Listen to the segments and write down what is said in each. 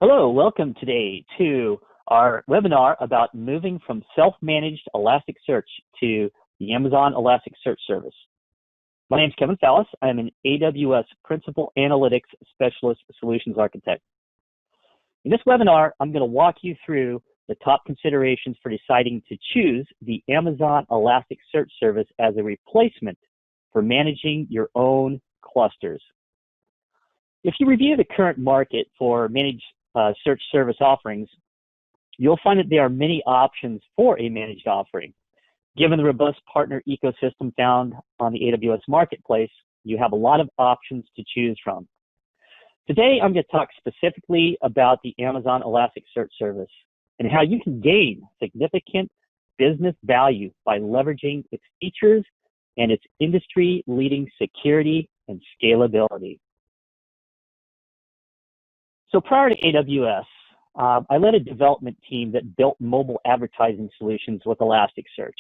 Hello, welcome today to our webinar about moving from self-managed Elasticsearch to the Amazon Elasticsearch service. My name is Kevin Fallis. I'm an AWS Principal Analytics Specialist Solutions Architect. In this webinar, I'm going to walk you through the top considerations for deciding to choose the Amazon Elasticsearch service as a replacement for managing your own clusters. If you review the current market for managed search service offerings, you'll find that there are many options for a managed offering. Given the robust partner ecosystem found on the AWS marketplace, you have a lot of options to choose from. Today, I'm going to talk specifically about the Amazon Elasticsearch service and how you can gain significant business value by leveraging its features and its industry-leading security and scalability. So prior to AWS, I led a development team that built mobile advertising solutions with Elasticsearch.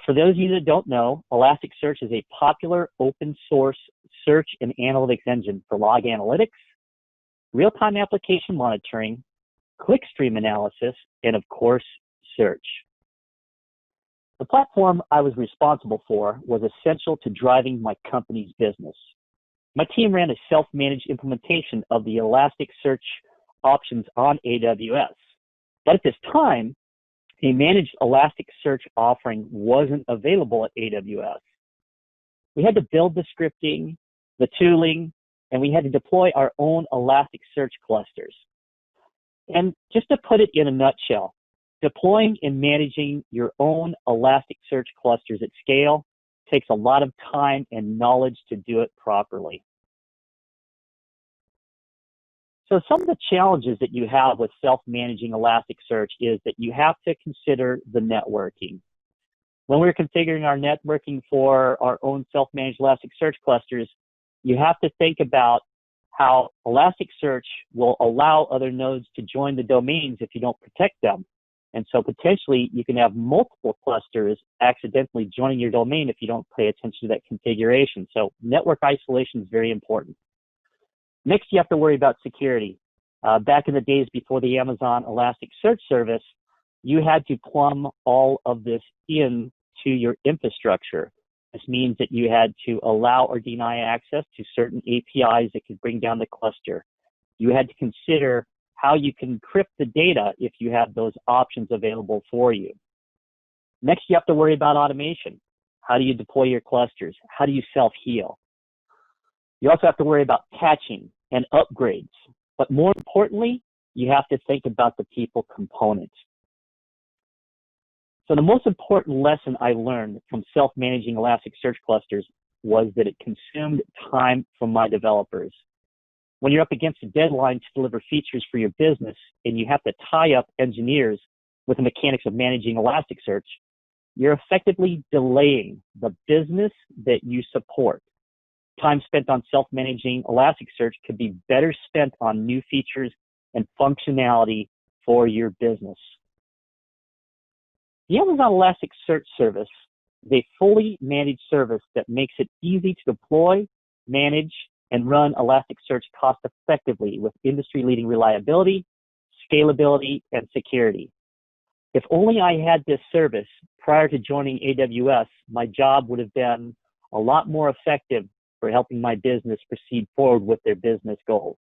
For those of you that don't know, Elasticsearch is a popular open source search and analytics engine for log analytics, real-time application monitoring, clickstream analysis, and of course, search. The platform I was responsible for was essential to driving my company's business. My team ran a self-managed implementation of the Elasticsearch options on AWS. But at this time, a managed Elasticsearch offering wasn't available at AWS. We had to build the scripting, the tooling, and we had to deploy our own Elasticsearch clusters. And just to put it in a nutshell, deploying and managing your own Elasticsearch clusters at scale takes a lot of time and knowledge to do it properly. So some of the challenges that you have with self-managing Elasticsearch is that you have to consider the networking. When we're configuring our networking for our own self-managed Elasticsearch clusters, you have to think about how Elasticsearch will allow other nodes to join the domains if you don't protect them. And so potentially you can have multiple clusters accidentally joining your domain if you don't pay attention to that configuration. So network isolation is very important. Next, you have to worry about security. Back in the days before the Amazon Elasticsearch service, you had to plumb all of this into your infrastructure. This means that you had to allow or deny access to certain APIs that could bring down the cluster. You had to consider how you can encrypt the data if you have those options available for you. Next, you have to worry about automation. How do you deploy your clusters? How do you self-heal? You also have to worry about patching and upgrades. But more importantly, you have to think about the people component. So the most important lesson I learned from self-managing Elasticsearch clusters was that it consumed time from my developers. When you're up against a deadline to deliver features for your business and you have to tie up engineers with the mechanics of managing Elasticsearch, you're effectively delaying the business that you support. Time spent on self-managing Elasticsearch could be better spent on new features and functionality for your business. The Amazon Elasticsearch service is a fully managed service that makes it easy to deploy, manage, and run Elasticsearch cost-effectively with industry-leading reliability, scalability, and security. If only I had this service prior to joining AWS, my job would have been a lot more effective for helping my business proceed forward with their business goals.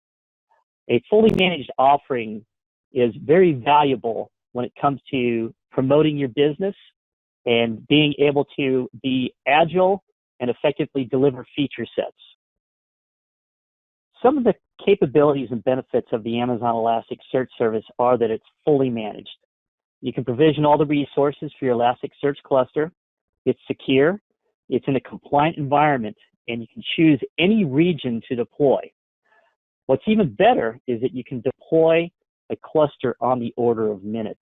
A fully managed offering is very valuable when it comes to promoting your business and being able to be agile and effectively deliver feature sets. Some of the capabilities and benefits of the Amazon Elasticsearch service are that it's fully managed. You can provision all the resources for your Elasticsearch cluster. It's secure. It's in a compliant environment, and you can choose any region to deploy. What's even better is that you can deploy a cluster on the order of minutes.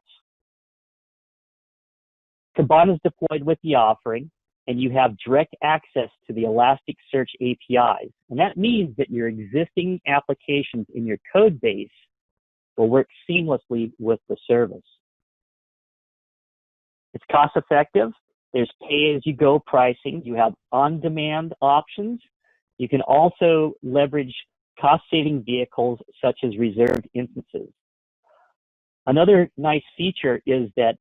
Kibana is deployed with the offering, and you have direct access to the Elasticsearch APIs. And that means that your existing applications in your code base will work seamlessly with the service. It's cost effective. There's pay-as-you-go pricing. You have on-demand options. You can also leverage cost-saving vehicles such as reserved instances. Another nice feature is that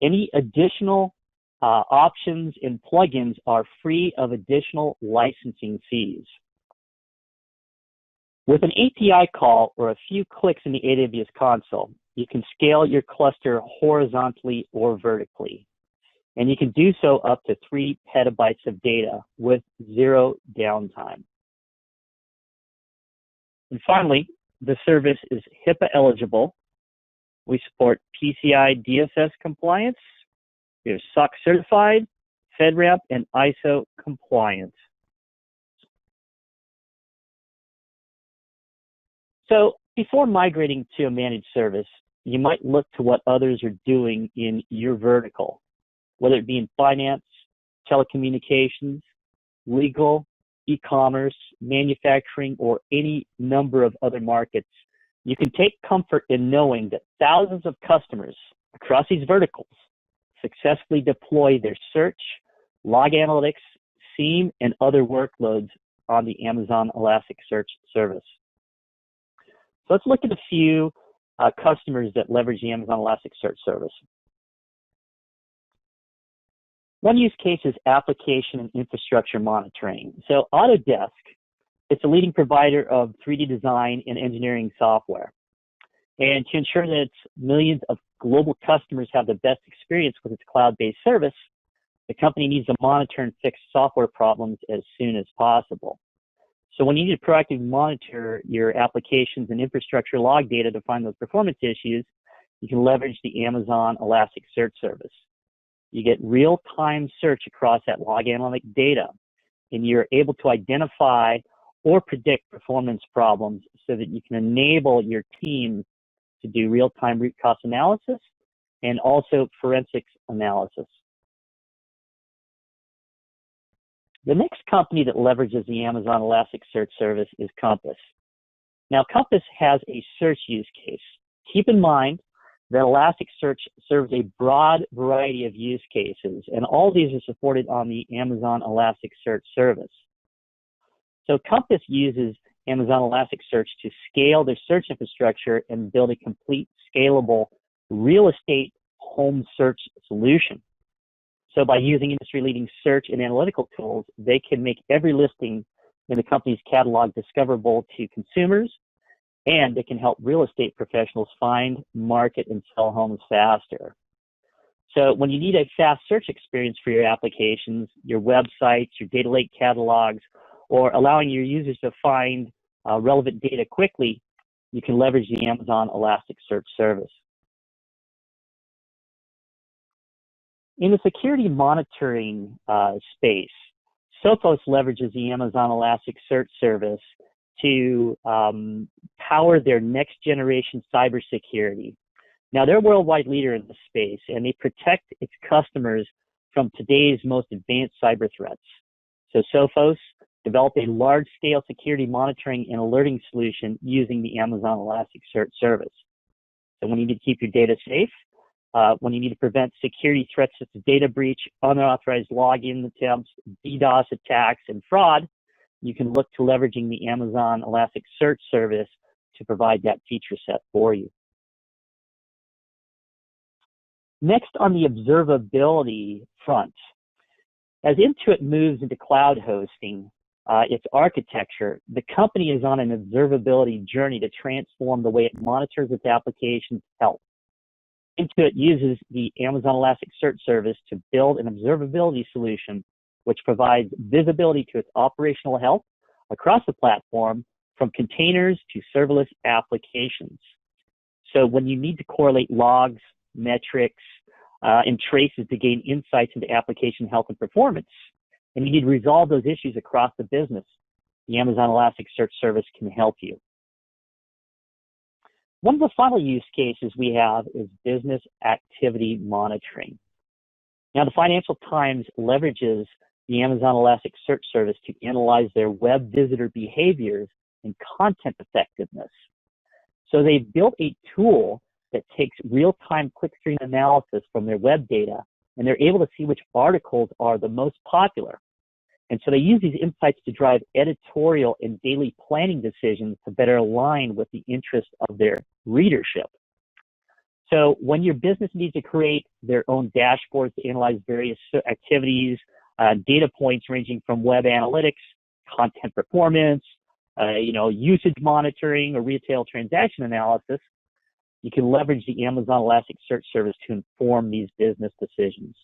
any additional options and plugins are free of additional licensing fees. With an API call or a few clicks in the AWS console, you can scale your cluster horizontally or vertically. And you can do so up to 3 petabytes of data with zero downtime. And finally, the service is HIPAA eligible. We support PCI DSS compliance. We are SOC certified, FedRAMP, and ISO compliant. So before migrating to a managed service, you might look to what others are doing in your vertical, whether it be in finance, telecommunications, legal, e-commerce, manufacturing, or any number of other markets. You can take comfort in knowing that thousands of customers across these verticals successfully deploy their search, log analytics, SIEM, and other workloads on the Amazon Elasticsearch service. So let's look at a few customers that leverage the Amazon Elasticsearch service. One use case is application and infrastructure monitoring. So Autodesk, it's a leading provider of 3D design and engineering software. And to ensure that its millions of global customers have the best experience with its cloud-based service, the company needs to monitor and fix software problems as soon as possible. So when you need to proactively monitor your applications and infrastructure log data to find those performance issues, you can leverage the Amazon Elasticsearch service. You get real-time search across that log analytic data, and you're able to identify or predict performance problems so that you can enable your team to do real-time root cause analysis and also forensics analysis. The next company that leverages the Amazon Elasticsearch service is Compass. Now, Compass has a search use case. Keep in mind that Elasticsearch serves a broad variety of use cases, and all these are supported on the Amazon Elasticsearch service. So Compass uses Amazon Elasticsearch to scale their search infrastructure and build a complete, scalable real estate home search solution. So by using industry-leading search and analytical tools, they can make every listing in the company's catalog discoverable to consumers, and they can help real estate professionals find, market, and sell homes faster. So when you need a fast search experience for your applications, your websites, your data lake catalogs, or allowing your users to find relevant data quickly, you can leverage the Amazon Elasticsearch service. In the security monitoring space, Sophos leverages the Amazon Elasticsearch service to power their next generation cybersecurity. Now, they're a worldwide leader in the space, and they protect its customers from today's most advanced cyber threats. So Sophos developed a large-scale security monitoring and alerting solution using the Amazon Elasticsearch service. So when you need to keep your data safe, when you need to prevent security threats such as data breach, unauthorized login attempts, DDoS attacks, and fraud, you can look to leveraging the Amazon Elasticsearch service to provide that feature set for you. Next, on the observability front, as Intuit moves into cloud hosting its architecture, the company is on an observability journey to transform the way it monitors its application's health. Intuit uses the Amazon Elasticsearch service to build an observability solution which provides visibility to its operational health across the platform from containers to serverless applications. So when you need to correlate logs, metrics, and traces to gain insights into application health and performance, and you need to resolve those issues across the business, the Amazon Elasticsearch service can help you. One of the final use cases we have is business activity monitoring. Now, the Financial Times leverages the Amazon Elasticsearch service to analyze their web visitor behaviors and content effectiveness. So they've built a tool that takes real-time clickstream analysis from their web data, and they're able to see which articles are the most popular. And so they use these insights to drive editorial and daily planning decisions to better align with the interests of their readership. So when your business needs to create their own dashboards to analyze various activities, data points ranging from web analytics, content performance, usage monitoring, or retail transaction analysis, you can leverage the Amazon Elasticsearch service to inform these business decisions.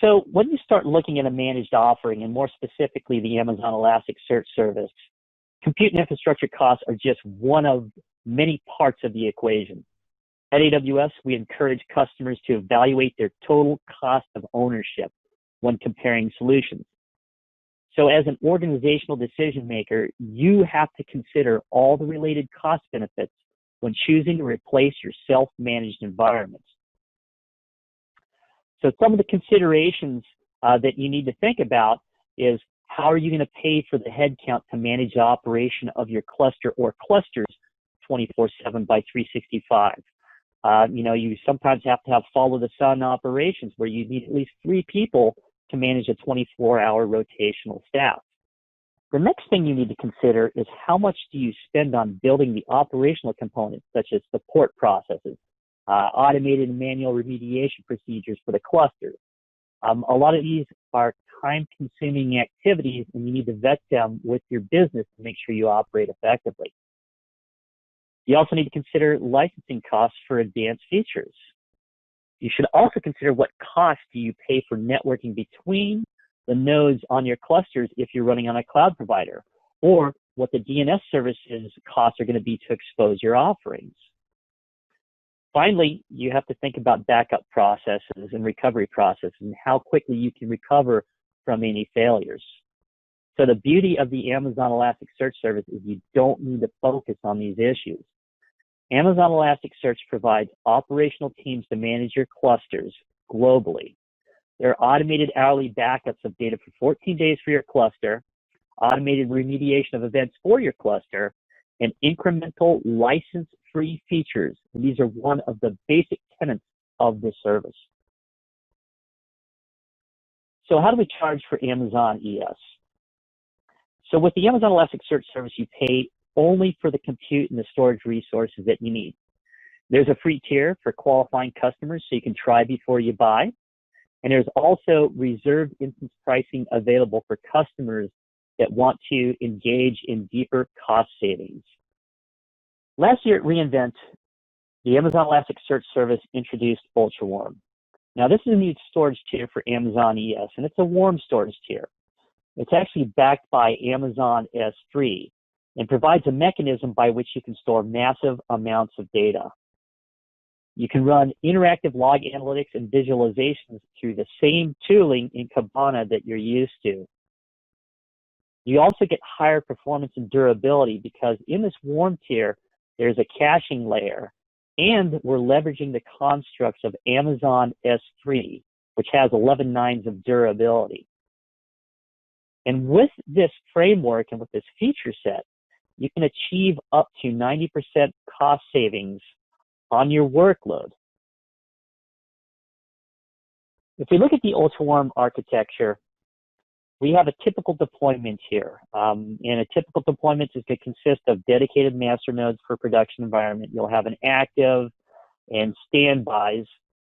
So when you start looking at a managed offering, and more specifically the Amazon Elasticsearch service, compute and infrastructure costs are just one of many parts of the equation. At AWS, we encourage customers to evaluate their total cost of ownership when comparing solutions. So as an organizational decision maker, you have to consider all the related cost benefits when choosing to replace your self-managed environments. So some of the considerations that you need to think about is, how are you going to pay for the headcount to manage the operation of your cluster or clusters 24/7 by 365? You sometimes have to have follow-the-sun operations where you need at least 3 people to manage a 24-hour rotational staff. The next thing you need to consider is, how much do you spend on building the operational components, such as support processes, automated and manual remediation procedures for the clusters. A lot of these are time-consuming activities, and you need to vet them with your business to make sure you operate effectively. You also need to consider licensing costs for advanced features. You should also consider, what cost do you pay for networking between the nodes on your clusters if you're running on a cloud provider, or what the DNS services costs are going to be to expose your offerings. Finally, you have to think about backup processes and recovery processes and how quickly you can recover from any failures. So the beauty of the Amazon Elasticsearch service is you don't need to focus on these issues. Amazon Elasticsearch provides operational teams to manage your clusters globally. There are automated hourly backups of data for 14 days for your cluster, automated remediation of events for your cluster, and incremental license-free features. And these are one of the basic tenets of this service. So how do we charge for Amazon ES? So with the Amazon Elasticsearch service, you pay only for the compute and the storage resources that you need. There's a free tier for qualifying customers, so you can try before you buy. And there's also reserved instance pricing available for customers that want to engage in deeper cost savings. Last year at reInvent, the Amazon Elasticsearch service introduced UltraWarm. Now this is a new storage tier for Amazon ES, and it's a warm storage tier. It's actually backed by Amazon S3 and provides a mechanism by which you can store massive amounts of data. You can run interactive log analytics and visualizations through the same tooling in Kibana that you're used to. You also get higher performance and durability because in this warm tier, there's a caching layer, and we're leveraging the constructs of Amazon S3, which has 11 nines of durability. And with this framework and with this feature set, you can achieve up to 90% cost savings on your workload. If we look at the UltraWarm architecture, we have a typical deployment here. And a typical deployment is going to consist of dedicated master nodes for production environment. You'll have an active and standbys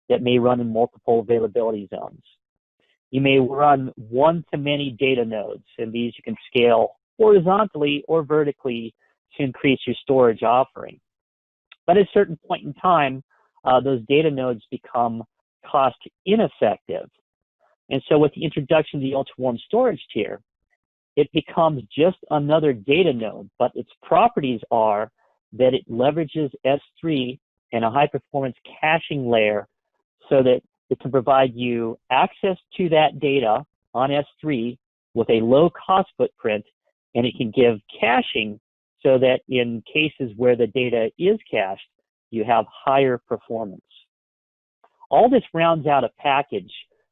that may run in multiple availability zones. You may run one-to-many data nodes, and these you can scale horizontally or vertically to increase your storage offering. But at a certain point in time, those data nodes become cost ineffective. And so with the introduction of the UltraWarm storage tier, it becomes just another data node, but its properties are that it leverages S3 and a high-performance caching layer so that it can provide you access to that data on S3 with a low-cost footprint, and it can give caching so that in cases where the data is cached, you have higher performance. All this rounds out a package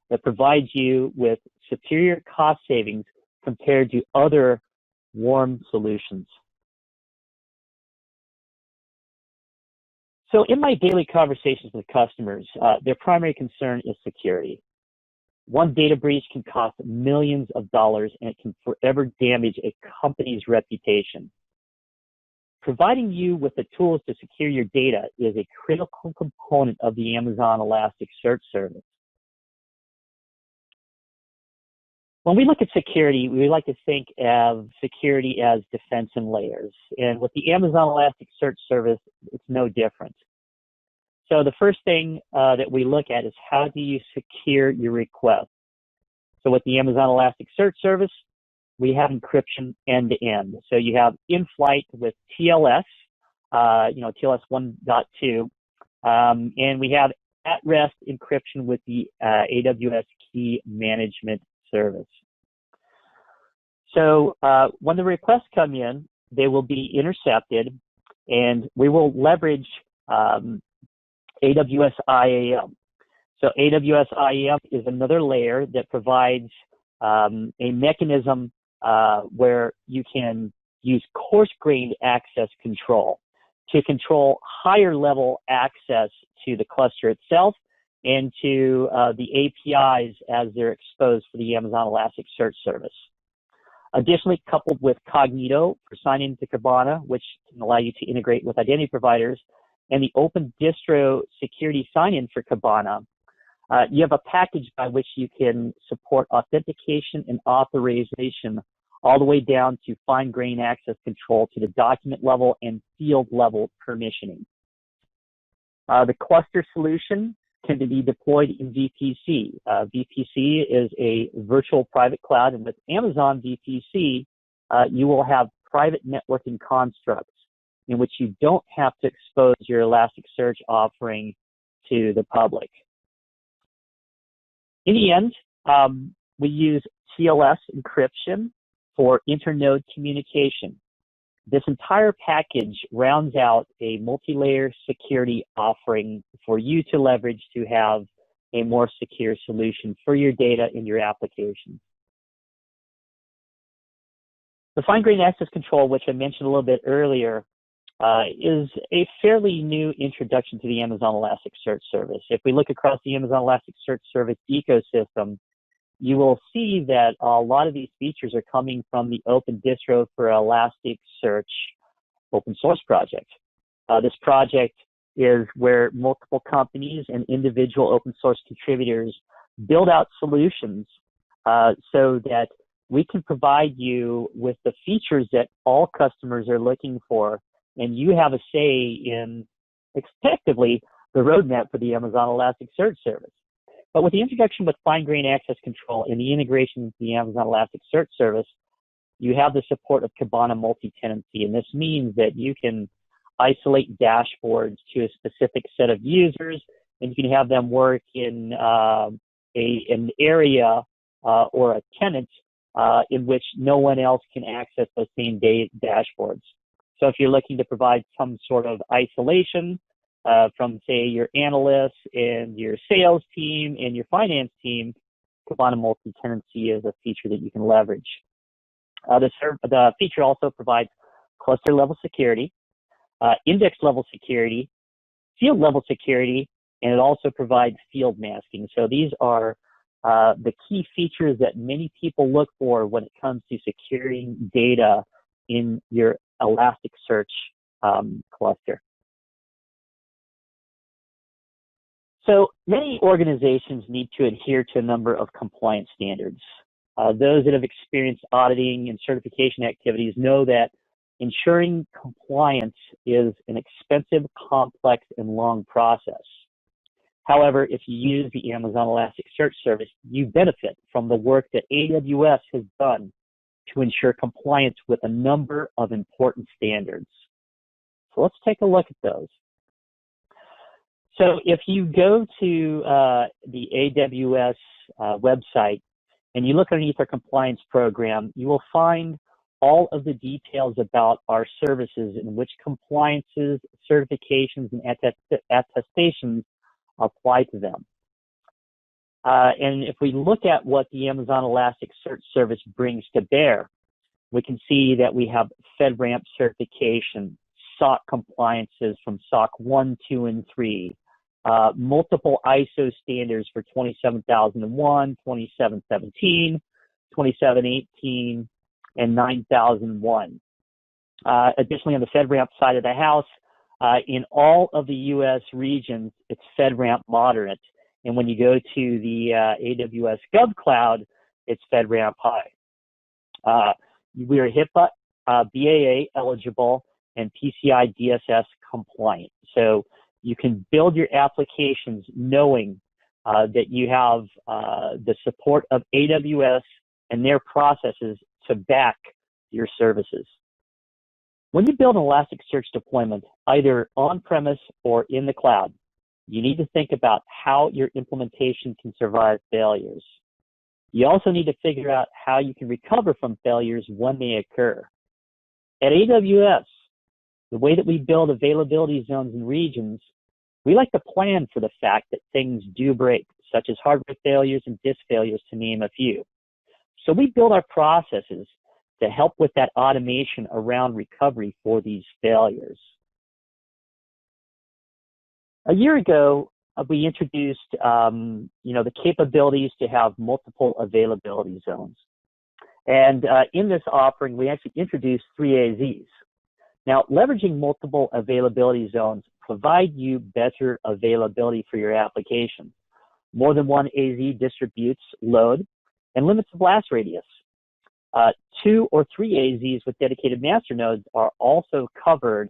that provides you with superior cost savings compared to other warm solutions. So in my daily conversations with customers, their primary concern is security. One data breach can cost millions of dollars, and it can forever damage a company's reputation. Providing you with the tools to secure your data is a critical component of the Amazon Elasticsearch service. When we look at security, we like to think of security as defense in layers. And with the Amazon Elasticsearch service, it's no different. So the first thing that we look at is how do you secure your request? So with the Amazon Elasticsearch service, we have encryption end-to-end. So you have in-flight with TLS, TLS 1.2, and we have at-rest encryption with the AWS Key Management Service. So when the requests come in, they will be intercepted, and we will leverage AWS IAM. So AWS IAM is another layer that provides a mechanism where you can use coarse-grained access control to control higher level access to the cluster itself and to the APIs as they're exposed for the Amazon Elasticsearch service. Additionally, coupled with Cognito for signing to Kibana, which can allow you to integrate with identity providers, and the Open Distro Security Sign-In for Kibana, you have a package by which you can support authentication and authorization all the way down to fine-grained access control to the document level and field level permissioning. The cluster solution can be deployed in VPC. VPC is a virtual private cloud, and with Amazon VPC, you will have private networking constructs in which you don't have to expose your Elasticsearch offering to the public. In the end, we use TLS encryption for internode communication. This entire package rounds out a multi-layer security offering for you to leverage to have a more secure solution for your data in your applications. The fine-grained access control, which I mentioned a little bit earlier, is a fairly new introduction to the Amazon Elasticsearch service. If we look across the Amazon Elasticsearch service ecosystem, you will see that a lot of these features are coming from the Open Distro for Elasticsearch open source project. This project is where multiple companies and individual open source contributors build out solutions so that we can provide you with the features that all customers are looking for, and you have a say in, effectively, the roadmap for the Amazon Elasticsearch service. But with the introduction with fine-grained access control and the integration with the Amazon Elasticsearch service, you have the support of Kibana multi-tenancy, and this means that you can isolate dashboards to a specific set of users, and you can have them work in an area or a tenant in which no one else can access those same dashboards. So if you're looking to provide some sort of isolation from, say, your analysts and your sales team and your finance team, Kibana multi-tenancy is a feature that you can leverage. The feature also provides cluster-level security, index-level security, field-level security, and it also provides field masking. So these are the key features that many people look for when it comes to securing data in your Elasticsearch cluster. So many organizations need to adhere to a number of compliance standards. Those that have experienced auditing and certification activities know that ensuring compliance is an expensive, complex, and long process. However, if you use the Amazon Elasticsearch service, you benefit from the work that AWS has done to ensure compliance with a number of important standards. So let's take a look at those. So if you go to the AWS website and you look underneath our compliance program, you will find all of the details about our services and which compliances, certifications, and attestations apply to them. And if we look at what the Amazon Elasticsearch service brings to bear, we can see that we have FedRAMP certification, SOC compliances from SOC 1, 2, and 3, multiple ISO standards for 27001, 2717, 2718, and 9001. Additionally, on the FedRAMP side of the house, in all of the U.S. regions, it's FedRAMP moderate. And when you go to the AWS GovCloud, it's FedRAMP high. We are HIPAA, BAA eligible, and PCI DSS compliant. So you can build your applications knowing that you have the support of AWS and their processes to back your services. When you build an Elasticsearch deployment, either on-premise or in the cloud, you need to think about how your implementation can survive failures. You also need to figure out how you can recover from failures when they occur. At AWS, the way that we build availability zones and regions, we like to plan for the fact that things do break, such as hardware failures and disk failures, to name a few. So we build our processes to help with that automation around recovery for these failures. A year ago, we introduced the capabilities to have multiple availability zones. And in this offering, we actually introduced 3 AZs. Now, leveraging multiple availability zones provide you better availability for your application. More than one AZ distributes load and limits the blast radius. 2 or 3 AZs with dedicated master nodes are also covered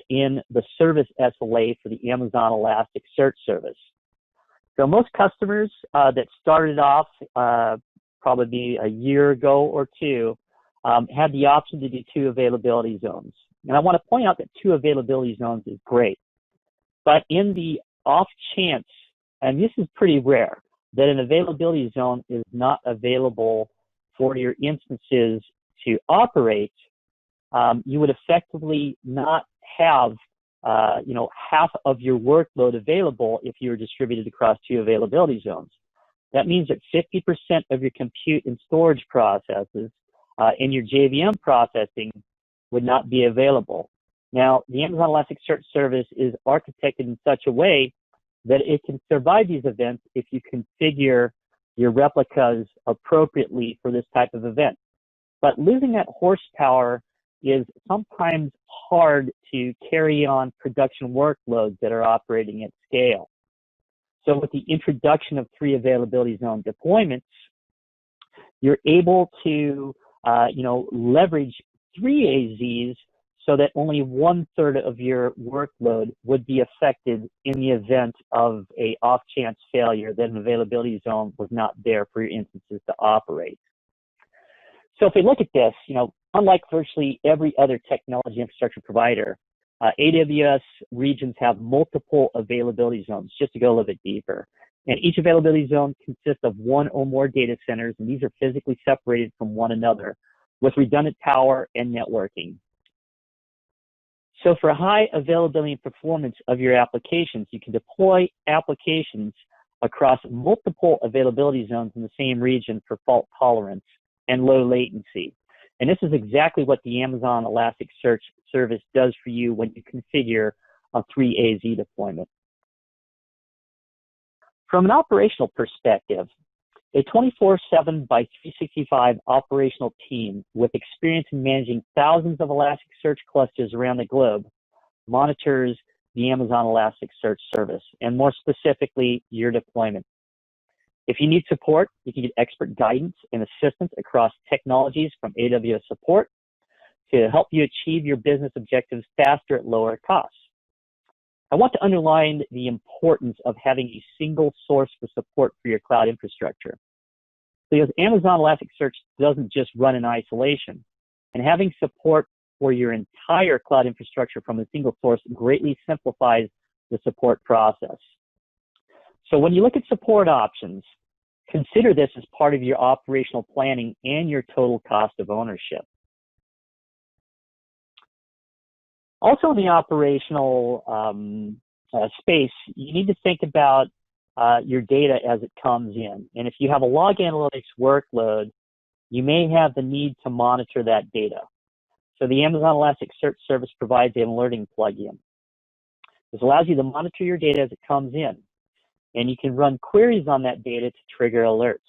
in the service SLA for the Amazon Elasticsearch service. So most customers that started off probably a year ago or two had the option to do 2 availability zones. And I want to point out that 2 availability zones is great. But in the off chance, and this is pretty rare, that an availability zone is not available for your instances to operate, you would effectively not have half of your workload available if you were distributed across 2 availability zones. That means that 50% of your compute and storage processes and your JVM processing would not be available. Now, the Amazon Elasticsearch service is architected in such a way that it can survive these events if you configure your replicas appropriately for this type of event. But losing that horsepower is sometimes hard to carry on production workloads that are operating at scale. So with the introduction of 3 availability zone deployments, you're able to leverage 3 AZs so that only 1/3 of your workload would be affected in the event of a off-chance failure that an availability zone was not there for your instances to operate. So if we look at this, unlike virtually every other technology infrastructure provider, AWS regions have multiple availability zones, just to go a little bit deeper. And each availability zone consists of 1 or more data centers, and these are physically separated from one another with redundant power and networking. So for high availability and performance of your applications, you can deploy applications across multiple availability zones in the same region for fault tolerance and low latency. And this is exactly what the Amazon Elasticsearch service does for you when you configure a 3 AZ deployment. From an operational perspective, a 24/7 by 365 operational team with experience in managing thousands of Elasticsearch clusters around the globe monitors the Amazon Elasticsearch service, and more specifically, your deployment. If you need support, you can get expert guidance and assistance across technologies from AWS Support to help you achieve your business objectives faster at lower costs. I want to underline the importance of having a single source for support for your cloud infrastructure. Because Amazon Elasticsearch doesn't just run in isolation, and having support for your entire cloud infrastructure from a single source greatly simplifies the support process. So when you look at support options, consider this as part of your operational planning and your total cost of ownership. Also in the operational space, you need to think about your data as it comes in. And if you have a log analytics workload, you may have the need to monitor that data. So the Amazon Elasticsearch service provides an alerting plugin. This allows you to monitor your data as it comes in, and you can run queries on that data to trigger alerts.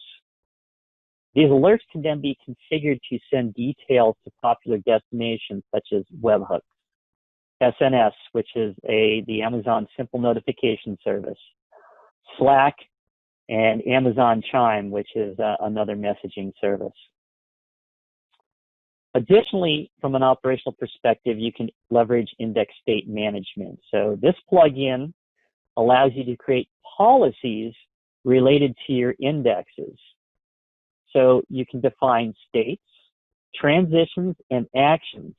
These alerts can then be configured to send details to popular destinations such as webhooks, SNS, which is the Amazon Simple Notification Service, Slack, and Amazon Chime, which is another messaging service. Additionally, from an operational perspective, you can leverage index state management. So this plugin allows you to create policies related to your indexes. So you can define states, transitions, and actions,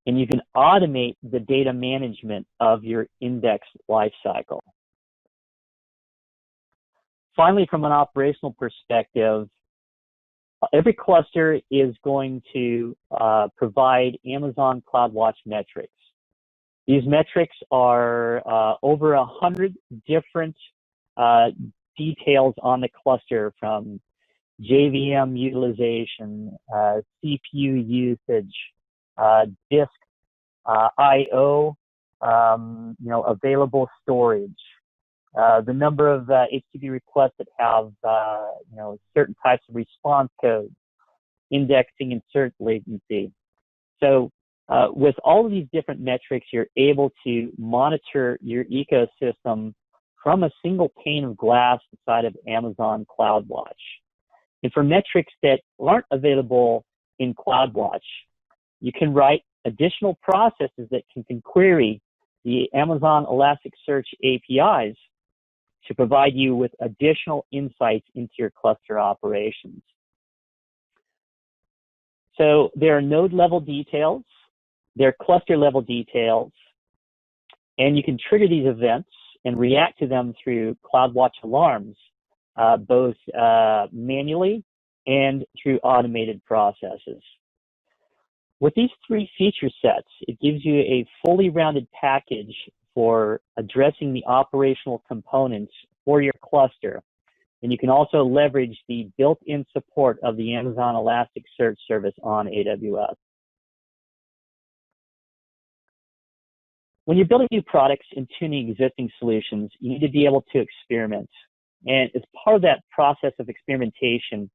and you can automate the data management of your index lifecycle. Finally, from an operational perspective, every cluster is going to provide Amazon CloudWatch metrics. These metrics are over 100 different details on the cluster, from JVM utilization, CPU usage, disk I/O, available storage, the number of HTTP requests that have certain types of response codes, indexing, and search latency. So with all of these different metrics, you're able to monitor your ecosystem from a single pane of glass inside of Amazon CloudWatch. And for metrics that aren't available in CloudWatch, you can write additional processes that can query the Amazon Elasticsearch APIs to provide you with additional insights into your cluster operations. So there are node level details, there are cluster level details, and you can trigger these events and react to them through CloudWatch alarms, both manually and through automated processes. With these three feature sets, it gives you a fully rounded package for addressing the operational components for your cluster. And you can also leverage the built-in support of the Amazon Elasticsearch service on AWS. When you're building new products and tuning existing solutions, you need to be able to experiment. And as part of that process of experimentation,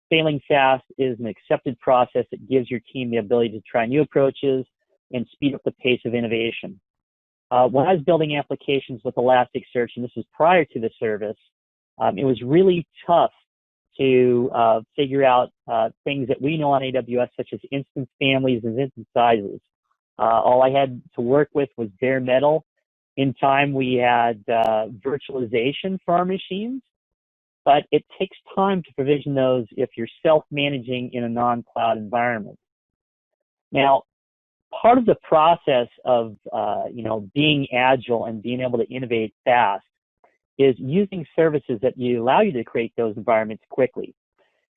failing fast is an accepted process that gives your team the ability to try new approaches and speed up the pace of innovation. When I was building applications with Elasticsearch, and this was prior to the service, it was really tough to figure out things that we know on AWS, such as instance families and instance sizes. All I had to work with was bare metal. In time, we had virtualization for our machines, but it takes time to provision those if you're self-managing in a non-cloud environment. Now, part of the process of being agile and being able to innovate fast is using services that allow you to create those environments quickly.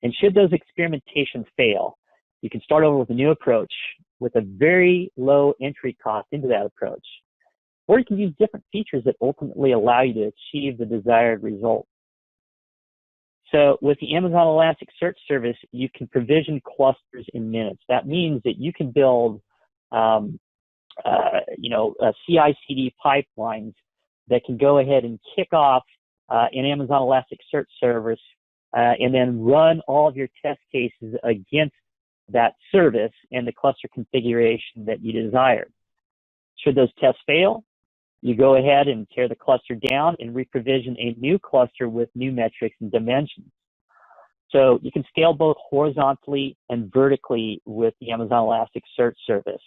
And should those experimentations fail, you can start over with a new approach with a very low entry cost into that approach. Or you can use different features that ultimately allow you to achieve the desired result. So with the Amazon Elasticsearch service, you can provision clusters in minutes. That means that you can build CI/CD pipelines that can go ahead and kick off an Amazon Elasticsearch service and then run all of your test cases against that service and the cluster configuration that you desire. Should those tests fail, you go ahead and tear the cluster down and re-provision a new cluster with new metrics and dimensions. So you can scale both horizontally and vertically with the Amazon Elasticsearch service.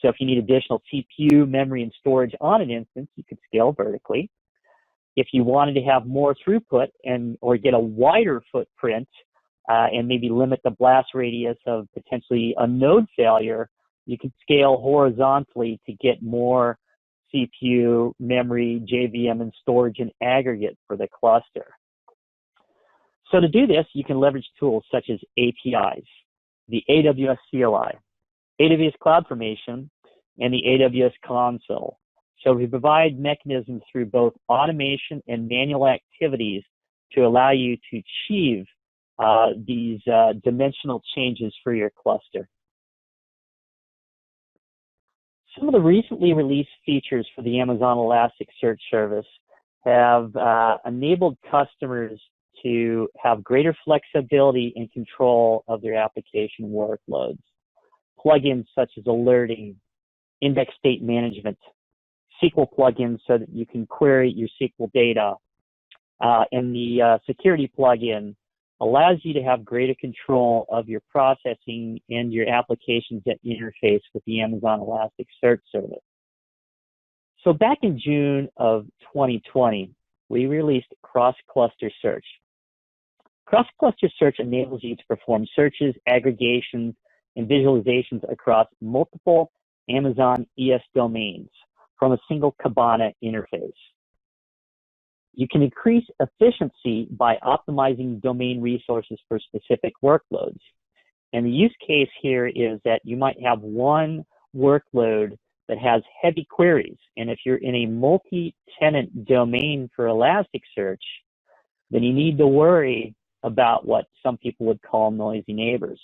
So if you need additional CPU, memory, and storage on an instance, you could scale vertically. If you wanted to have more throughput or get a wider footprint and maybe limit the blast radius of potentially a node failure, you could scale horizontally to get more CPU, memory, JVM, and storage in aggregate for the cluster. So to do this, you can leverage tools such as APIs, the AWS CLI, AWS CloudFormation, and the AWS console. So we provide mechanisms through both automation and manual activities to allow you to achieve these dimensional changes for your cluster. Some of the recently released features for the Amazon Elasticsearch service have enabled customers to have greater flexibility and control of their application workloads. Plugins such as alerting, index state management, SQL plugins so that you can query your SQL data, and the security plugin allows you to have greater control of your processing and your applications that interface with the Amazon Elasticsearch service. So back in June of 2020, we released CrossCluster Search. CrossCluster Search enables you to perform searches, aggregations, and visualizations across multiple Amazon ES domains from a single Kibana interface. You can increase efficiency by optimizing domain resources for specific workloads. And the use case here is that you might have one workload that has heavy queries. And if you're in a multi-tenant domain for Elasticsearch, then you need to worry about what some people would call noisy neighbors.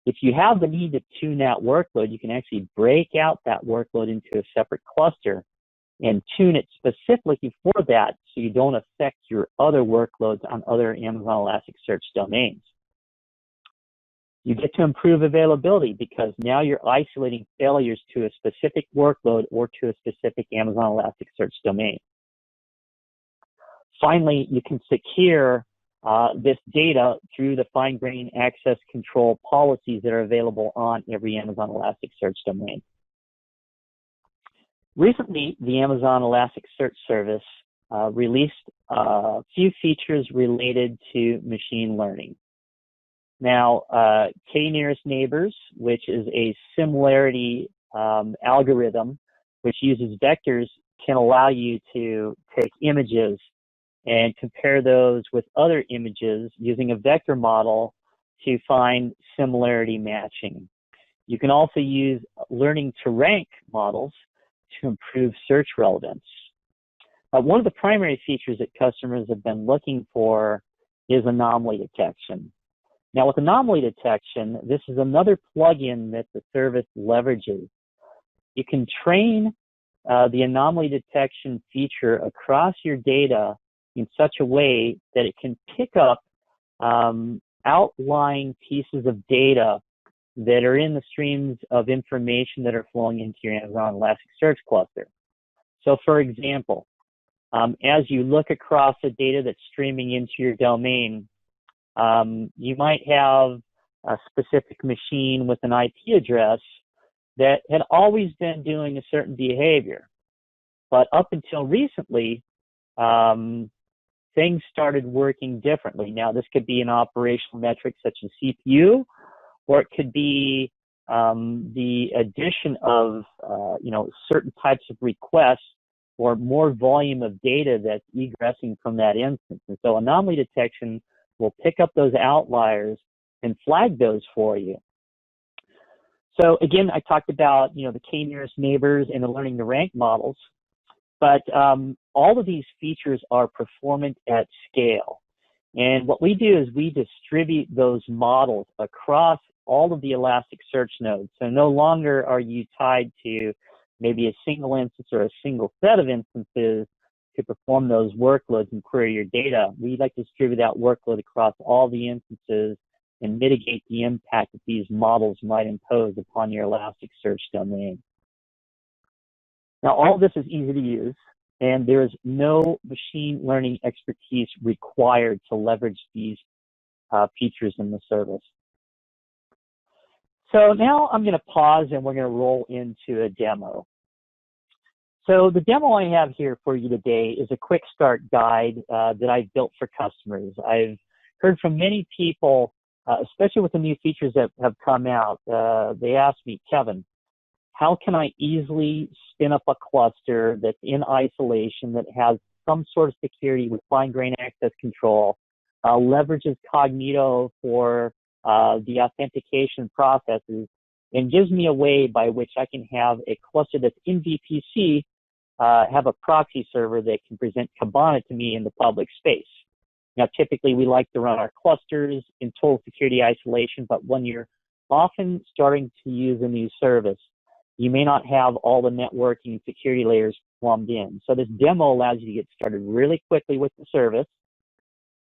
If you have the need to tune that workload, you can actually break out that workload into a separate cluster and tune it specifically for that so you don't affect your other workloads on other Amazon Elasticsearch domains. You get to improve availability because now you're isolating failures to a specific workload or to a specific Amazon Elasticsearch domain. Finally, you can secure this data through the fine-grained access control policies that are available on every Amazon Elasticsearch domain. Recently, the Amazon Elasticsearch service released a few features related to machine learning. Now, K-nearest neighbors, which is a similarity algorithm which uses vectors, can allow you to take images and compare those with other images using a vector model to find similarity matching. You can also use learning to rank models to improve search relevance. One of the primary features that customers have been looking for is anomaly detection. Now, with anomaly detection, this is another plugin that the service leverages. You can train the anomaly detection feature across your data in such a way that it can pick up outlying pieces of data that are in the streams of information that are flowing into your Amazon Elasticsearch cluster. So for example, as you look across the data that's streaming into your domain, you might have a specific machine with an IP address that had always been doing a certain behavior. But up until recently, things started working differently. Now, this could be an operational metric such as CPU, or it could be the addition of certain types of requests or more volume of data that's egressing from that instance. And so anomaly detection will pick up those outliers and flag those for you. So again, I talked about the K-nearest neighbors and the learning to rank models, but all of these features are performant at scale. And what we do is we distribute those models across all of the Elasticsearch nodes. So no longer are you tied to maybe a single instance or a single set of instances to perform those workloads and query your data. We like to distribute that workload across all the instances and mitigate the impact that these models might impose upon your Elasticsearch domain. Now, all of this is easy to use, and there is no machine learning expertise required to leverage these features in the service. So now I'm going to pause and we're going to roll into a demo. So the demo I have here for you today is a quick start guide that I've built for customers. I've heard from many people, especially with the new features that have come out. They asked me, Kevin, how can I easily spin up a cluster that's in isolation that has some sort of security with fine-grained access control, leverages Cognito for the authentication processes, and gives me a way by which I can have a cluster that's in VPC, have a proxy server that can present Kibana to me in the public space. Now, typically, we like to run our clusters in total security isolation, but when you're often starting to use a new service, you may not have all the networking and security layers plumbed in. So this demo allows you to get started really quickly with the service,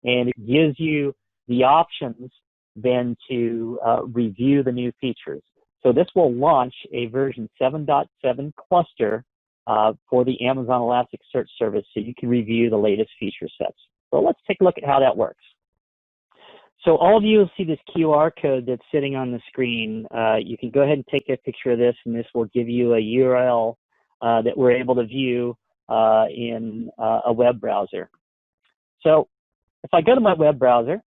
and it gives you the options then to review the new features. So this will launch a version 7.7 cluster for the Amazon Elasticsearch service, so you can review the latest feature sets. So let's take a look at how that works. So all of you will see this QR code that's sitting on the screen. You can go ahead and take a picture of this, and this will give you a URL that we're able to view in a web browser. So if I go to my web browser,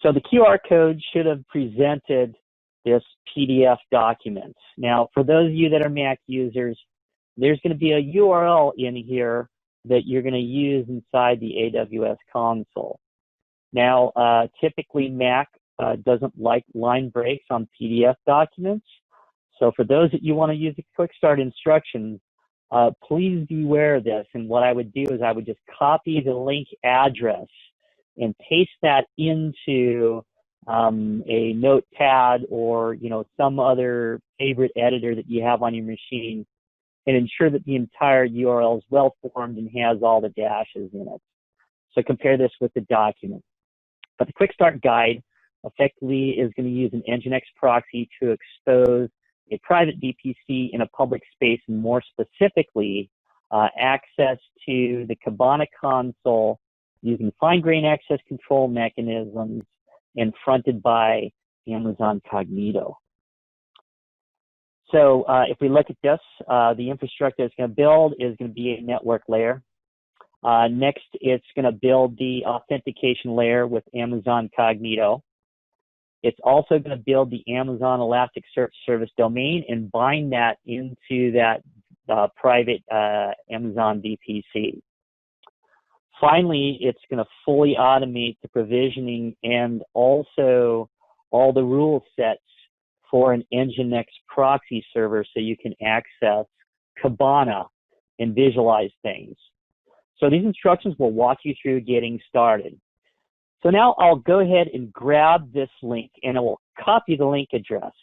so the QR code should have presented this PDF document. Now, for those of you that are Mac users, there's going to be a URL in here that you're going to use inside the AWS console. Now, typically Mac doesn't like line breaks on PDF documents. So for those that you want to use the quick start instructions, please beware of this. And what I would do is I would just copy the link address and paste that into a notepad or some other favorite editor that you have on your machine, and ensure that the entire URL is well formed and has all the dashes in it. So compare this with the document. But the quick start guide effectively is going to use an Nginx proxy to expose a private VPC in a public space, and more specifically, access to the Kibana console using fine-grained access control mechanisms and fronted by Amazon Cognito. So if we look at this, the infrastructure it's going to build is going to be a network layer. Next, it's going to build the authentication layer with Amazon Cognito. It's also going to build the Amazon Elasticsearch service domain and bind that into that private Amazon VPC. Finally, it's going to fully automate the provisioning and also all the rule sets for an Nginx proxy server so you can access Kibana and visualize things. So these instructions will walk you through getting started. So now I'll go ahead and grab this link, and I will copy the link address.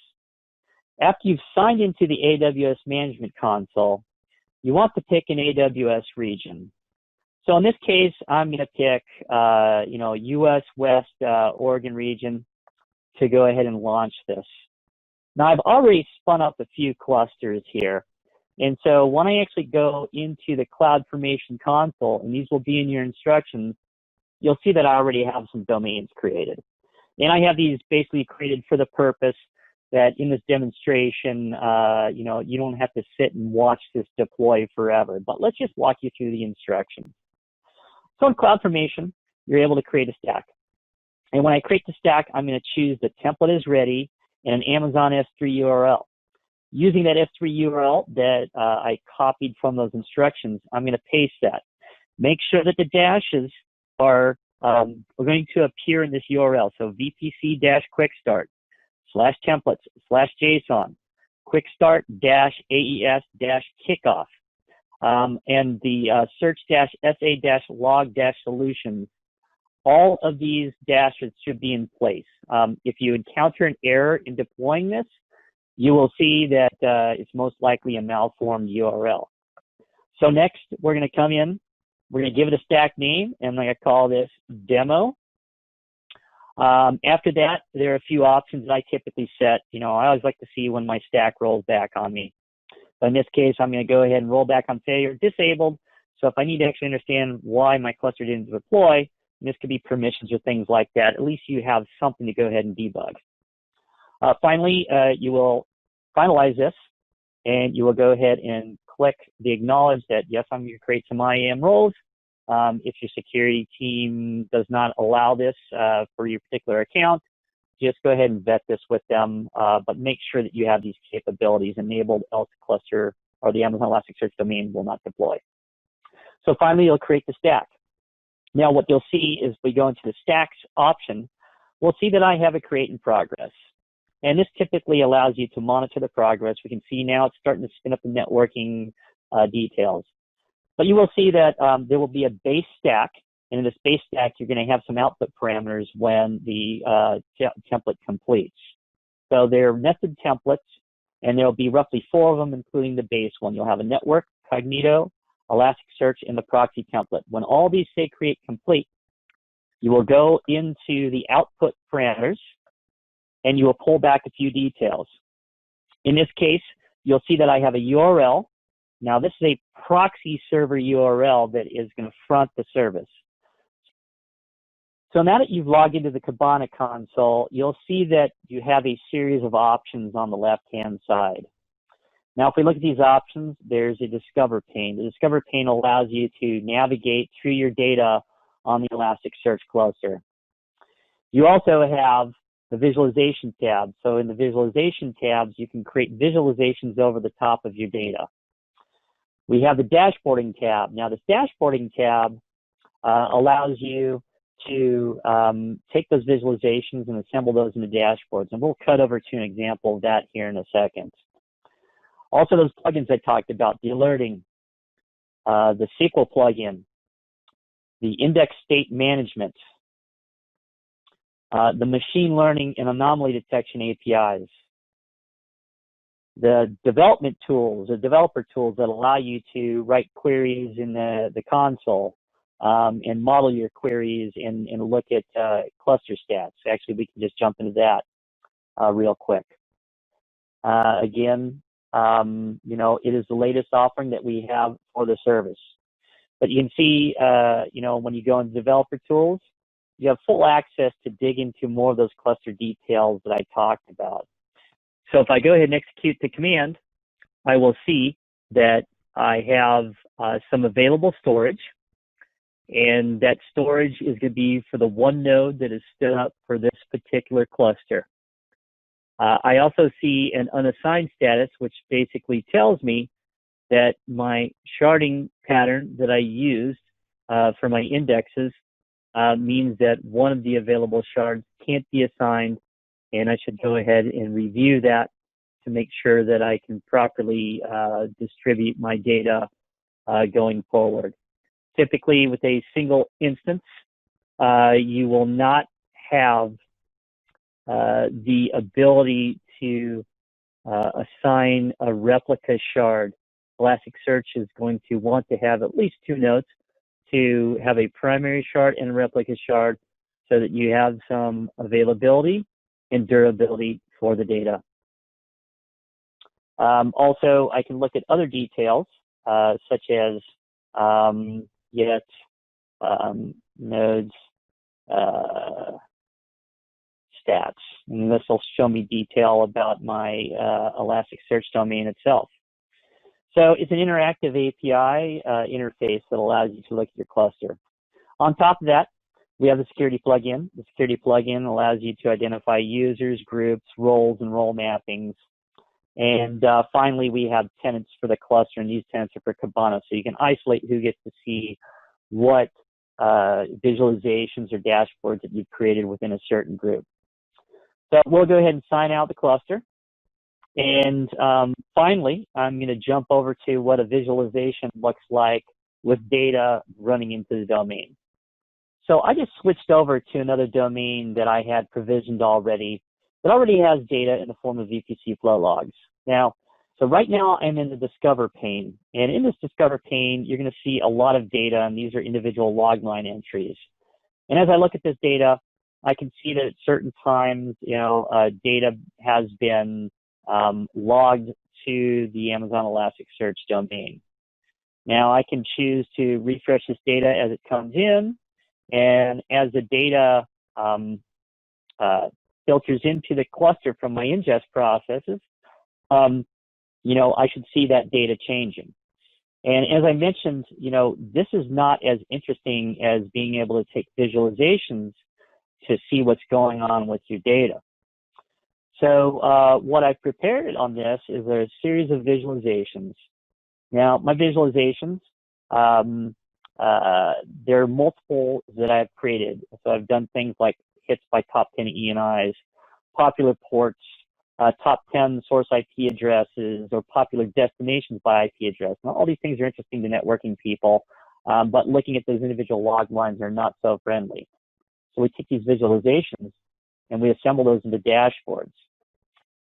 After you've signed into the AWS Management Console, you want to pick an AWS region. So in this case, I'm going to pick, US West Oregon region to go ahead and launch this. Now I've already spun up a few clusters here. And so when I actually go into the CloudFormation console, and these will be in your instructions, you'll see that I already have some domains created. And I have these basically created for the purpose that in this demonstration, you don't have to sit and watch this deploy forever. But let's just walk you through the instructions. So in CloudFormation, you're able to create a stack. And when I create the stack, I'm going to choose the template is ready and an Amazon S3 URL. Using that S3 URL that I copied from those instructions, I'm going to paste that. Make sure that the dashes are going to appear in this URL. So vpc-quickstart /templates/JSON quickstart-AES-kickoff and the search-sa-log-solutions. All of these dashes should be in place. If you encounter an error in deploying this, you will see that it's most likely a malformed URL. So next, we're going to come in. We're going to give it a stack name, and I'm going to call this demo. After that, there are a few options that I typically set. I always like to see when my stack rolls back on me. But in this case, I'm going to go ahead and roll back on failure disabled. So if I need to actually understand why my cluster didn't deploy, this could be permissions or things like that, at least you have something to go ahead and debug. Finally, you will finalize this, and you will go ahead and click the acknowledge that, yes, I'm going to create some IAM roles. If your security team does not allow this for your particular account, just go ahead and vet this with them, but make sure that you have these capabilities enabled, else the cluster or the Amazon Elasticsearch domain will not deploy. So finally, you'll create the stack. Now, what you'll see is we go into the stacks option, we'll see that I have a create in progress. And this typically allows you to monitor the progress. We can see now it's starting to spin up the networking details. But you will see that there will be a base stack, and in this base stack, you're going to have some output parameters when the template completes. So they're nested templates, and there'll be roughly 4 of them, including the base one. You'll have a network, Cognito, Elasticsearch, and the proxy template. When all these say create complete, you will go into the output parameters, and you will pull back a few details. In this case, you'll see that I have a URL. Now, this is a proxy server URL that is going to front the service. So now that you've logged into the Kibana console, you'll see that you have a series of options on the left-hand side. Now, if we look at these options, there's a Discover pane. The Discover pane allows you to navigate through your data on the Elasticsearch cluster. You also have the Visualization tab. So in the Visualization tabs, you can create visualizations over the top of your data. We have the Dashboarding tab. Now, this Dashboarding tab allows you to take those visualizations and assemble those into dashboards. And we'll cut over to an example of that here in a second. Also, those plugins I talked about, the alerting, the SQL plugin, the index state management, the machine learning and anomaly detection APIs, the development tools, the developer tools that allow you to write queries in the console, and model your queries and look at cluster stats. Actually, we can just jump into that real quick. Again, you know, it is the latest offering that we have for the service. But you can see, you know, when you go into developer tools, you have full access to dig into more of those cluster details that I talked about. So if I go ahead and execute the command, I will see that I have some available storage. And that storage is going to be for the one node that is stood up for this particular cluster. I also see an unassigned status, which basically tells me that my sharding pattern that I used for my indexes means that one of the available shards can't be assigned, and I should go ahead and review that to make sure that I can properly distribute my data going forward. Typically, with a single instance, you will not have the ability to assign a replica shard. Elasticsearch is going to want to have at least 2 nodes to have a primary shard and a replica shard so that you have some availability and durability for the data. Also, I can look at other details such as get nodes stats, and this will show me detail about my Elasticsearch domain itself. So it's an interactive API interface that allows you to look at your cluster. On top of that, we have the security plugin. The security plugin allows you to identify users, groups, roles, and role mappings. And finally, we have tenants for the cluster, and these tenants are for Kibana, so you can isolate who gets to see what visualizations or dashboards that you've created within a certain group. So we'll go ahead and sign out the cluster. And finally, I'm going to jump over to what a visualization looks like with data running into the domain. So I just switched over to another domain that I had provisioned already that already has data in the form of VPC flow logs. Now, so right now I'm in the Discover pane, and in this Discover pane, you're going to see a lot of data, and these are individual log line entries. And as I look at this data, I can see that at certain times, you know, data has been logged to the Amazon Elasticsearch domain. Now I can choose to refresh this data as it comes in, and as the data filters into the cluster from my ingest processes, you know, I should see that data changing. And as I mentioned, you know, this is not as interesting as being able to take visualizations to see what's going on with your data. So what I've prepared on this is a series of visualizations. Now, my visualizations, there are multiple that I've created. So I've done things like hits by top 10 ENIs, popular ports, top 10 source IP addresses, or popular destinations by IP address. Now, all these things are interesting to networking people, but looking at those individual log lines are not so friendly. So we take these visualizations and we assemble those into dashboards.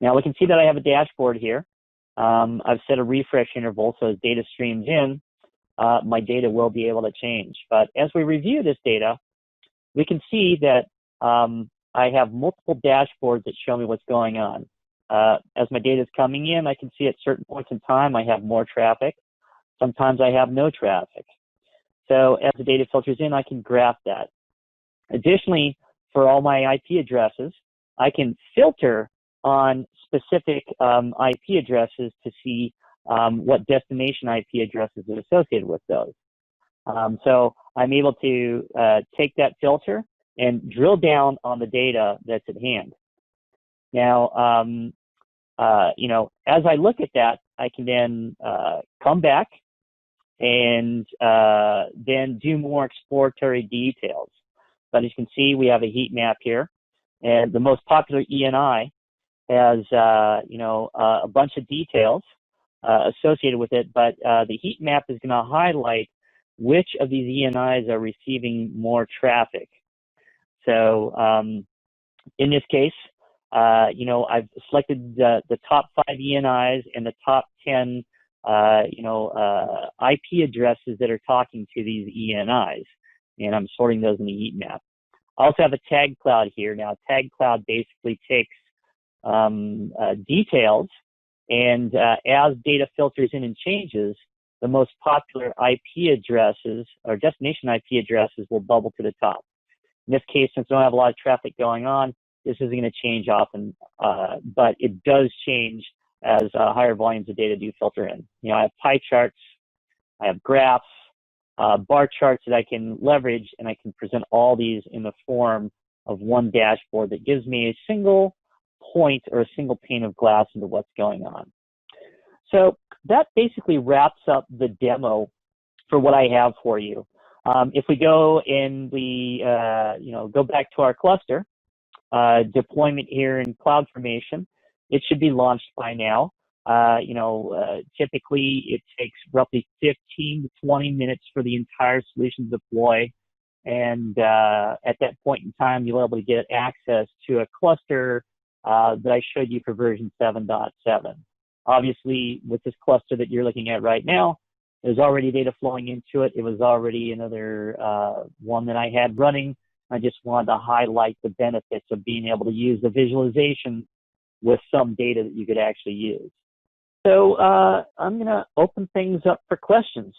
Now we can see that I have a dashboard here. I've set a refresh interval, so as data streams in, my data will be able to change. But as we review this data, we can see that I have multiple dashboards that show me what's going on. As my data is coming in, I can see at certain points in time I have more traffic. Sometimes I have no traffic. So as the data filters in, I can graph that. Additionally, for all my IP addresses, I can filter on specific IP addresses to see what destination IP addresses are associated with those. So I'm able to take that filter and drill down on the data that's at hand. Now, you know, as I look at that, I can then come back and then do more exploratory details. But as you can see, we have a heat map here, and the most popular ENI has, you know, a bunch of details associated with it, but the heat map is going to highlight which of these ENIs are receiving more traffic. So in this case, you know, I've selected the top 5 ENIs and the top 10, you know, IP addresses that are talking to these ENIs, and I'm sorting those in the heat map. I also have a tag cloud here. Now, tag cloud basically takes details, and as data filters in and changes, the most popular IP addresses or destination IP addresses will bubble to the top. In this case, since I don't have a lot of traffic going on, this isn't going to change often, but it does change as higher volumes of data do filter in. You know, I have pie charts, I have graphs, bar charts that I can leverage, and I can present all these in the form of one dashboard that gives me a single point or a single pane of glass into what's going on. So that basically wraps up the demo for what I have for you. If we go and we you know, go back to our cluster, deployment here in CloudFormation, it should be launched by now. You know, typically it takes roughly 15 to 20 minutes for the entire solution to deploy. And at that point in time, you'll be able to get access to a cluster that I showed you for version 7.7. Obviously, with this cluster that you're looking at right now, there's already data flowing into it. It was already another one that I had running. I just wanted to highlight the benefits of being able to use the visualization with some data that you could actually use. So I'm going to open things up for questions.